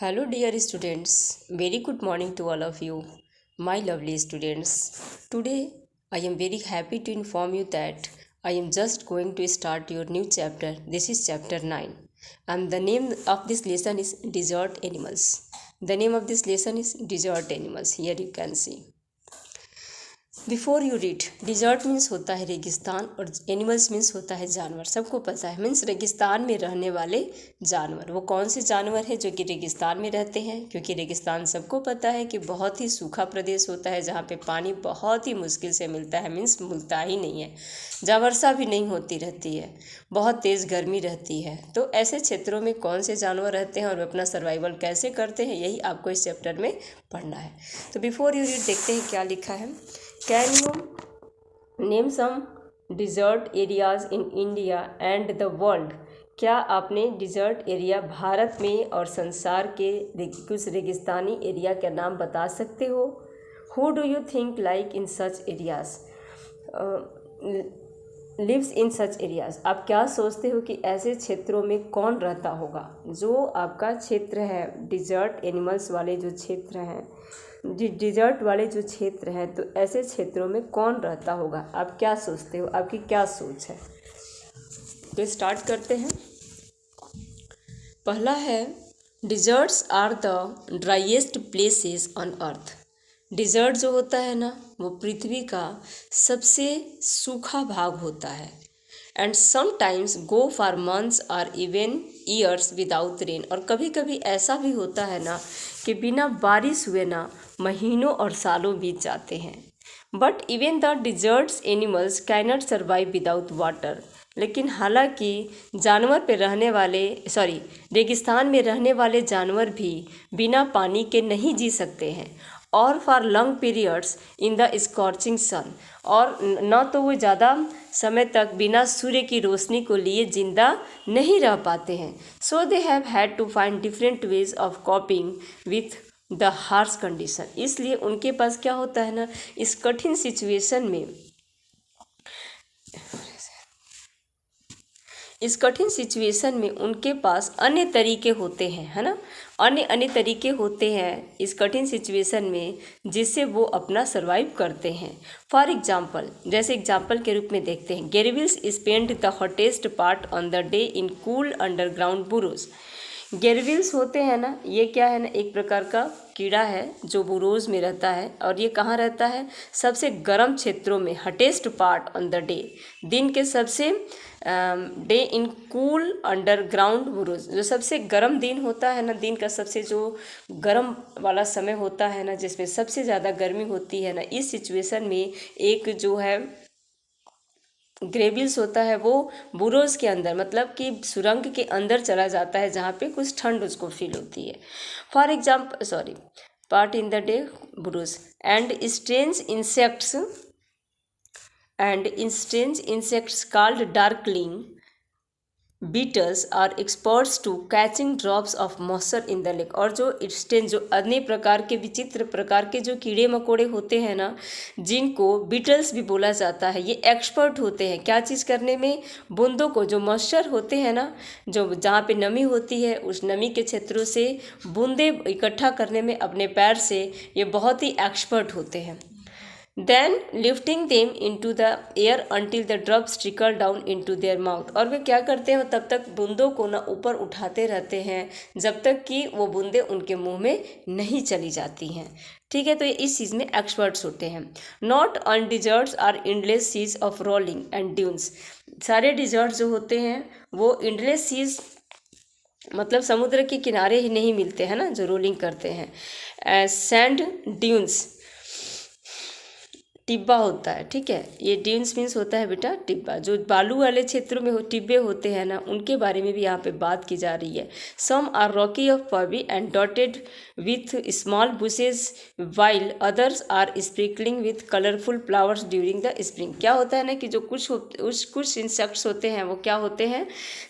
Hello, dear students. Very good morning to all of you, my lovely students. Today, I am very happy to inform you that I am just going to start your new chapter. This is chapter 9, and the name of this lesson is Desert Animals. The name of this lesson is Desert Animals. Here you can see. Before you read, desert means होता है रेगिस्तान और animals means होता है जानवर। सबको पता है, मीन्स रेगिस्तान में रहने वाले जानवर। वो कौन से जानवर हैं जो कि रेगिस्तान में रहते हैं? क्योंकि रेगिस्तान सबको पता है कि बहुत ही सूखा प्रदेश होता है जहाँ पे पानी बहुत ही मुश्किल से मिलता है, मीन्स मिलता ही नहीं है, जहाँ वर्षा भी नहीं होती रहती है, बहुत तेज़ गर्मी रहती है। तो ऐसे क्षेत्रों में कौन से जानवर रहते हैं और वे अपना सर्वाइवल कैसे करते हैं, यही आपको इस चैप्टर में पढ़ना है। तो बिफोर यू रीड देखते हैं क्या लिखा है। Can you name some desert areas in India and the world? क्या आपने डिज़र्ट एरिया भारत में और संसार के कुछ रेगिस्तानी एरिया के नाम बता सकते हो? Who do you think like in such areas? Lives in such areas. आप क्या सोचते हो कि ऐसे क्षेत्रों में कौन रहता होगा? जो आपका क्षेत्र है, डिज़र्ट एनिमल्स वाले जो क्षेत्र हैं, डिज़र्ट वाले जो क्षेत्र हैं, तो ऐसे क्षेत्रों में कौन रहता होगा? आप क्या सोचते हो? आपकी क्या सोच है? तो स्टार्ट करते हैं। पहला है, deserts are the driest places on earth. Desert जो होता है ना, वो पृथ्वी का सबसे सूखा भाग होता है। And sometimes go for months और इवन ईयर्स विदाउट रेन। और कभी कभी ऐसा भी होता है ना कि बिना बारिश हुए ना महीनों और सालों बीत जाते हैं। But even the desserts animals cannot survive without water. लेकिन हालांकि जानवर पे रहने वाले रेगिस्तान में रहने वाले जानवर भी बिना पानी के नहीं जी सकते हैं, और for long periods in the scorching sun. और न तो वो ज़्यादा समय तक बिना सूर्य की रोशनी को लिए जिंदा नहीं रह पाते हैं। So they have had to find different ways of coping with the harsh condition. इसलिए उनके पास क्या होता है ना, इस कठिन सिचुएशन में उनके पास अन्य तरीके होते हैं, है ना, अन्य तरीके होते हैं इस कठिन सिचुएशन में, जिससे वो अपना सर्वाइव करते हैं। फॉर एग्जाम्पल, जैसे एग्जाम्पल के रूप में देखते हैं, गेरविल्स spend the hottest part on the day in cool underground burrows. गेरविल्स होते हैं ना, ये क्या है ना, एक प्रकार का कीड़ा है जो बुरोज में रहता है, और ये कहाँ रहता है? सबसे गर्म क्षेत्रों में। Hottest part on the day, दिन के सबसे डे इन कूल अंडरग्राउंड बुरोज, जो सबसे गर्म दिन होता है ना, दिन का सबसे जो गर्म वाला समय होता है ना, जिसमें सबसे ज़्यादा गर्मी होती है ना, इस सिचुएशन में एक जो है ग्रेविल्स होता है, वो बुरोज के अंदर, मतलब कि सुरंग के अंदर चला जाता है जहाँ पे कुछ ठंड उसको फील होती है। For example part in the day burrows and strange insects called darkling beetles are experts to catching drops of moisture in the lake। और जो अन्य प्रकार के विचित्र प्रकार के जो कीड़े मकोड़े होते हैं ना, जिनको बीटल्स भी बोला जाता है, ये एक्सपर्ट होते हैं क्या चीज़ करने में? बूंदों को, जो मॉइस्चर होते हैं ना, जो जहाँ पे नमी होती है, उस नमी के क्षेत्रों से बूंदे इकट्ठा करने में अपने पैर से ये बहुत ही एक्सपर्ट होते हैं। Then lifting them into the air until the drops trickle down into their mouth। और वे क्या करते हैं? तब तक बूंदों को ना ऊपर उठाते रहते हैं जब तक कि वो बूंदें उनके मुंह में नहीं चली जाती हैं। ठीक है, तो ये इस चीज़ में एक्सपर्ट्स होते हैं। Not all deserts are endless seas of rolling and dunes. सारे डिजर्ट जो होते हैं वो इंडलेस सीज, मतलब समुद्र के किनारे ही नहीं मिलते हैं ना, जो रोलिंग करते हैं। सैंड ड्यून्स टिब्बा होता है, ठीक है, ये ड्यून्स मीन्स होता है बेटा टिब्बा। जो बालू वाले क्षेत्रों में टिब्बे होते हैं ना, उनके बारे में भी यहाँ पे बात की जा रही है। Some are rocky of pebbly and dotted with small bushes while others are sprinkling with colourful flowers during the spring. क्या होता है ना कि जो कुछ इंसेक्ट्स होते हैं, वो क्या होते हैं,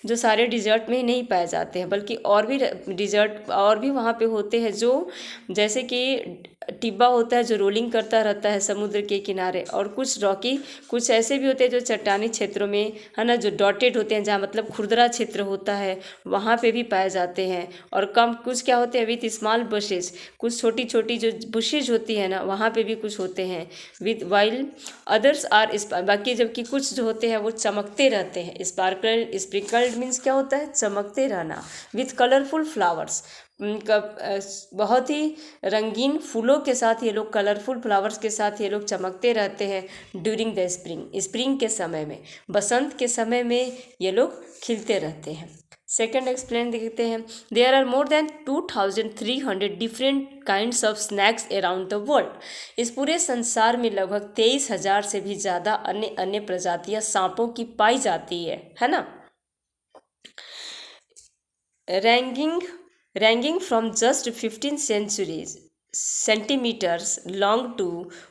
जो सारे डिजर्ट में ही नहीं पाए जाते हैं, बल्कि और भी डिजर्ट और भी वहाँ पे होते हैं, जो जैसे कि टिब्बा होता है जो रोलिंग करता रहता है समुद्र के किनारे, और कुछ रॉकी, कुछ ऐसे भी होते हैं जो चट्टानी क्षेत्रों में, है ना, जो डॉटेड होते हैं, जहाँ मतलब खुरदरा क्षेत्र होता है वहाँ पे भी पाए जाते हैं। और कम कुछ क्या होते हैं विथ स्मॉल बुशेज, कुछ छोटी छोटी जो बुशेज होती है ना वहाँ पे भी कुछ होते हैं विथ वाइल अदर्स आर, बाकी जबकि कुछ जो होते हैं वो चमकते रहते हैं। स्प्रिंकल्ड मीन्स क्या होता है, चमकते रहना। विथ कलरफुल फ्लावर्स, बहुत ही रंगीन फूलों के साथ ये लोग, कलरफुल फ्लावर्स के साथ ये लोग चमकते रहते हैं ड्यूरिंग द स्प्रिंग के समय में, बसंत के समय में ये लोग खिलते रहते हैं। सेकेंड एक्सप्लेन देखते हैं। There are more than 2300 different kinds of snakes around the world. इस पूरे संसार में लगभग 23,000 से भी ज़्यादा अन्य अन्य प्रजातियां सांपों की पाई जाती है ना। ranging from just 15 centimetres long to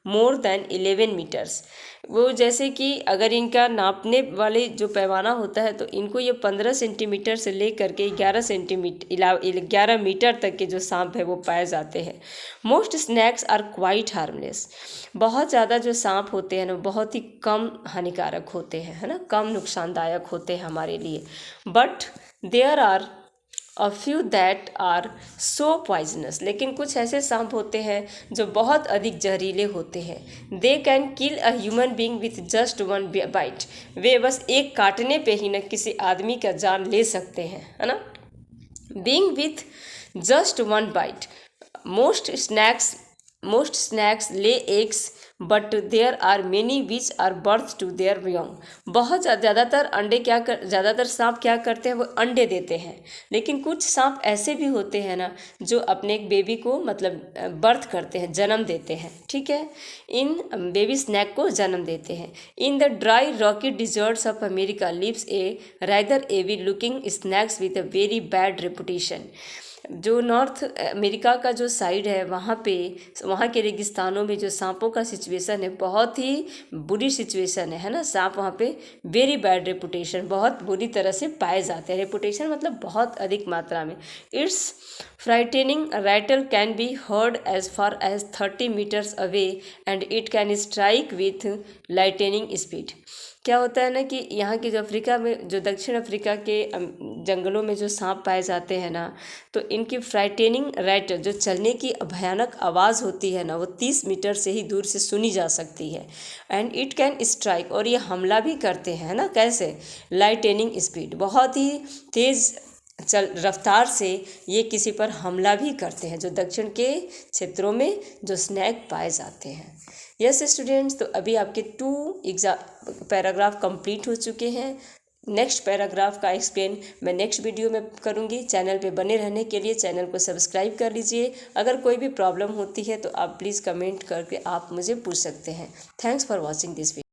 more than 11 metres. वो जैसे कि अगर इनका नापने वाले जो पैमाना होता है तो इनको ये 15 सेंटीमीटर से लेकर के 11 मीटर तक के जो सांप है वो पाए जाते हैं। Most snakes are quite harmless. बहुत ज़्यादा जो सांप होते हैं ना बहुत ही कम हानिकारक होते हैं, है ना, कम नुकसानदायक होते हैं हमारे लिए। But there are a few that are so poisonous. लेकिन कुछ ऐसे सांप होते हैं जो बहुत अधिक जहरीले होते हैं। They can kill a human being with just one bite. वे बस एक काटने पे ही न किसी आदमी का जान ले सकते हैं, है ना। Being with just one bite. Most snakes lay eggs but there are many which are birth to their young. बहुत ज़्यादातर सांप क्या करते हैं, वो अंडे देते हैं। लेकिन कुछ सांप ऐसे भी होते हैं ना जो अपने एक बेबी को मतलब बर्थ करते हैं, जन्म देते हैं, ठीक है, इन बेबी स्नैक को जन्म देते हैं। In the dry rocky deserts of America lives a rather evil looking snakes with a very bad reputation. जो नॉर्थ अमेरिका का जो साइड है वहाँ के रेगिस्तानों में जो सांपों का सिचुएशन है बहुत ही बुरी सिचुएशन है ना। सांप वहाँ पे वेरी बैड रेपुटेशन, बहुत बुरी तरह से पाए जाते हैं। रेपुटेशन मतलब बहुत अधिक मात्रा में। It's frightening rattle can be heard as far as 30 metres away and it can strike with lightning speed. क्या होता है ना कि यहाँ के जो अफ्रीका में, जो दक्षिण अफ्रीका के जंगलों में जो सांप पाए जाते हैं ना, तो इनकी फ्राइटेनिंग राइट, जो चलने की भयानक आवाज़ होती है ना, वो 30 मीटर से ही दूर से सुनी जा सकती है। एंड इट कैन स्ट्राइक, और ये हमला भी करते हैं ना, कैसे, लाइटनिंग स्पीड, बहुत ही तेज़ रफ्तार से ये किसी पर हमला भी करते हैं, जो दक्षिण के क्षेत्रों में जो स्नैक पाए जाते हैं। यस स्टूडेंट्स, तो अभी आपके 2 पैराग्राफ कंप्लीट हो चुके हैं। नेक्स्ट पैराग्राफ का एक्सप्लेन मैं नेक्स्ट वीडियो में करूँगी। चैनल पे बने रहने के लिए चैनल को सब्सक्राइब कर लीजिए। अगर कोई भी प्रॉब्लम होती है तो आप प्लीज़ कमेंट करके आप मुझे पूछ सकते हैं। Thanks for watching this video.